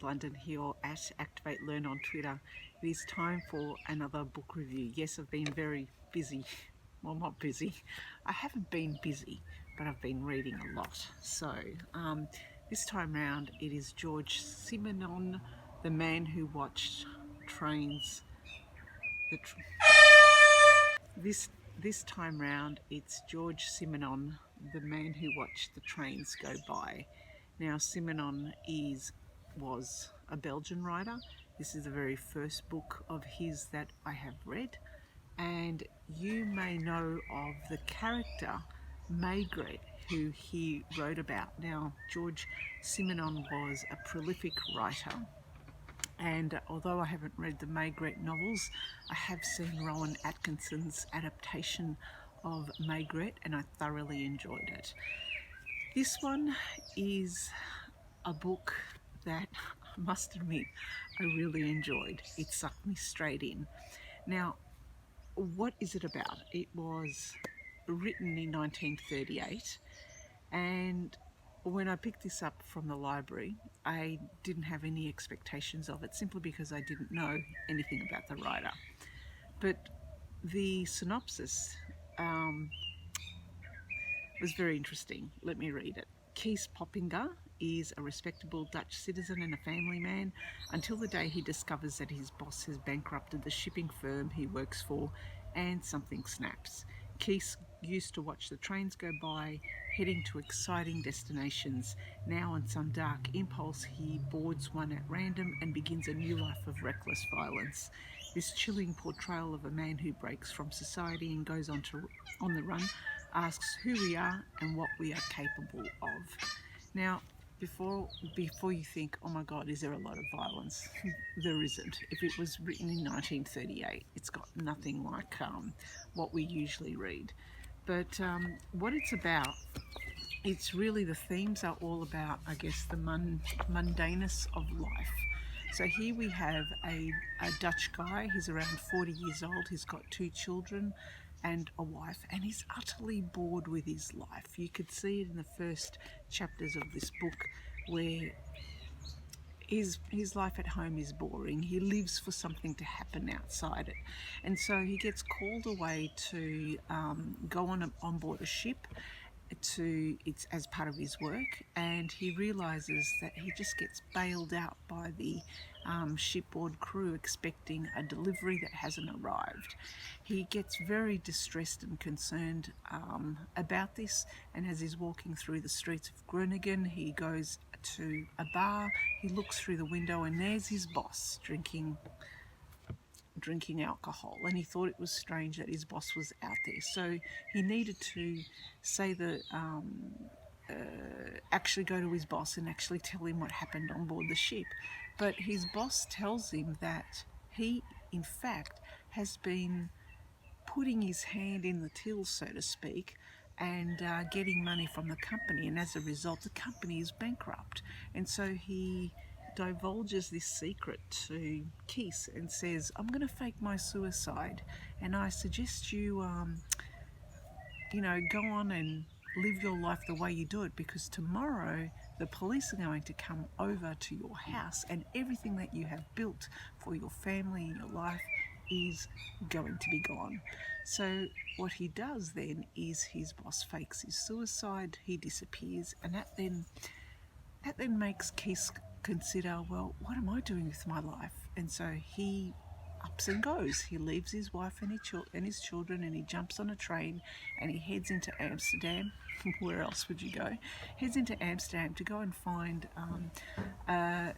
London here or at Activate Learn on Twitter. It is time for another book review. Yes, I've been very busy. Well, not busy. I haven't been busy, but I've been reading a lot. So this time round, it is George Simenon, The Man Who Watched Trains. This time round, it's George Simenon, The Man Who Watched the Trains Go By. Now, Simenon was a Belgian writer. This is the very first book of his that I have read, and you may know of the character Maigret, who he wrote about. Now, George Simenon was a prolific writer, and although I haven't read the Maigret novels, I have seen Rowan Atkinson's adaptation of Maigret, and I thoroughly enjoyed it. This one is a book that I must admit I really enjoyed. It sucked me straight in. Now, what is it about? It was written in 1938, and when I picked this up from the library, I didn't have any expectations of it, simply because I didn't know anything about the writer. But the synopsis was very interesting. Let me read it. Kees Poppinger is a respectable Dutch citizen and a family man until the day he discovers that his boss has bankrupted the shipping firm he works for, and something snaps. Kees used to watch the trains go by, heading to exciting destinations. Now, on some dark impulse, he boards one at random and begins a new life of reckless violence. This chilling portrayal of a man who breaks from society and goes on the run asks who we are and what we are capable of. Now, before you think, oh my God, is there a lot of violence? There isn't. If it was written in 1938, it's got nothing like what we usually read. But what it's about, it's really, the themes are all about, I guess, the mundaneness of life. So here we have a Dutch guy. He's around 40 years old. He's got 2 children and a wife, and he's utterly bored with his life. You could see it in the first chapters of this book, where his life at home is boring. He lives for something to happen outside it, and so he gets called away to go on board a ship. It's as part of his work, and he realizes that he just gets bailed out by the shipboard crew expecting a delivery that hasn't arrived. He gets very distressed and concerned about this, and as he's walking through the streets of Groningen, he goes to a bar. He looks through the window, and there's his boss drinking alcohol, and he thought it was strange that his boss was out there. So he needed to say actually go to his boss and actually tell him what happened on board the ship. But his boss tells him that he, in fact, has been putting his hand in the till, so to speak, and getting money from the company, and as a result the company is bankrupt. And so he divulges this secret to Kees and says, I'm going to fake my suicide, and I suggest you go on and live your life the way you do it, because tomorrow the police are going to come over to your house, and everything that you have built for your family and your life is going to be gone. So what he does then is his boss fakes his suicide, he disappears, and that then makes Kees consider, well, what am I doing with my life? And so he ups and goes. He leaves his wife and his children, and he jumps on a train and he heads into Amsterdam. Where else would you go? Heads into Amsterdam to go and find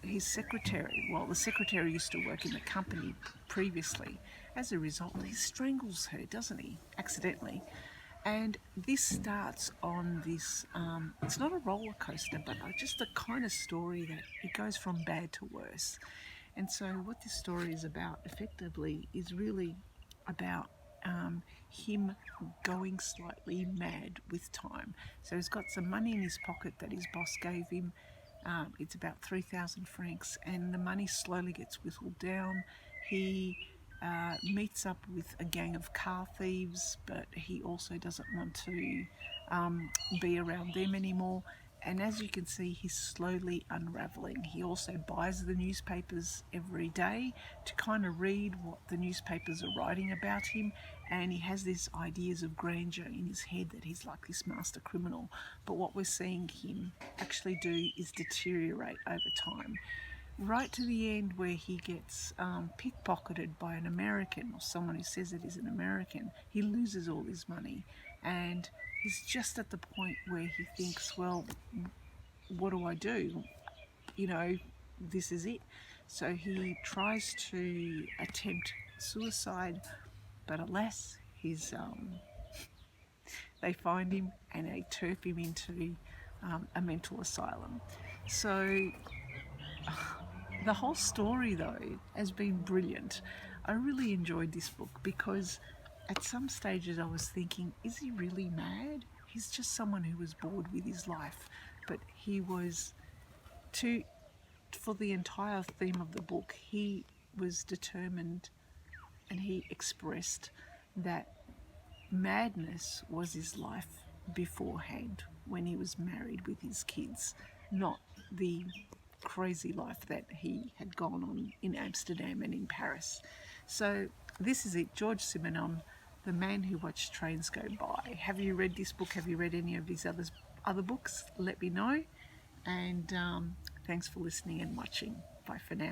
his secretary. Well, the secretary used to work in the company previously. As a result, he strangles her, doesn't he? Accidentally. And this starts on this, it's not a roller coaster, but just the kind of story that it goes from bad to worse. And so what this story is about, effectively, is really about him going slightly mad with time. So he's got some money in his pocket that his boss gave him. It's about 3,000 francs, and the money slowly gets whittled down. He meets up with a gang of car thieves, but he also doesn't want to be around them anymore. And as you can see, he's slowly unraveling. He also buys the newspapers every day to kind of read what the newspapers are writing about him. And he has these ideas of grandeur in his head that he's like this master criminal. But what we're seeing him actually do is deteriorate over time. Right to the end, where he gets pickpocketed by an American, or someone who says that he's an American. He loses all his money, and he's just at the point where he thinks, well, what do I do? You know, this is it. So he tries to attempt suicide, but alas, they find him and they turf him into a mental asylum. So the whole story, though, has been brilliant. I really enjoyed this book because at some stages I was thinking, is he really mad? He's just someone who was bored with his life. But he was, for the entire theme of the book, he was determined, and he expressed that madness was his life beforehand when he was married with his kids, not the crazy life that he had gone on in Amsterdam and in Paris. So this is it, George Simenon, The Man Who Watched Trains Go By. Have you read this book? Have you read any of his other books? Let me know. And thanks for listening and watching. Bye for now.